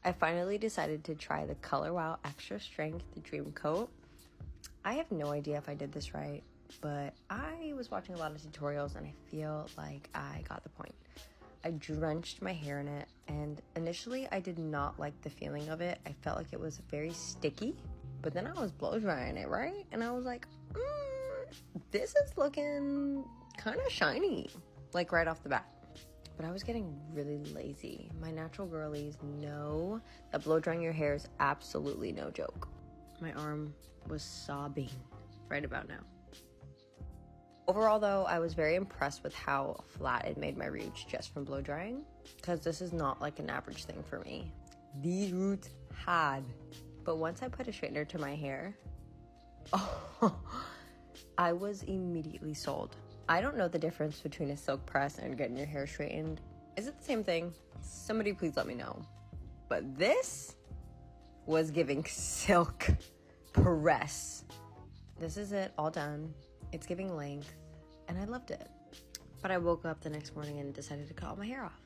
I finally decided to try the Color Wow Extra Strength Dream Coat. I have no idea if I did this right, but I was watching a lot of tutorials and I feel like I got the point. I drenched my hair in it, and initially I did not like the feeling of it. I felt like it was very sticky, but then I was blow drying it, right? And I was like, this is looking kind of shiny, like right off the bat. But I was getting really lazy. My natural girlies know that blow drying your hair is absolutely no joke. My arm was sobbing right about now. Overall though, I was very impressed with how flat it made my roots just from blow drying, because this is not like an average thing for me. These roots had. But once I put a straightener to my hair, I was immediately sold. I don't know the difference between a silk press and getting your hair straightened. Is it the same thing? Somebody please let me know. But this was giving silk press. This is it, all done. It's giving length, and I loved it. But I woke up the next morning and decided to cut all my hair off.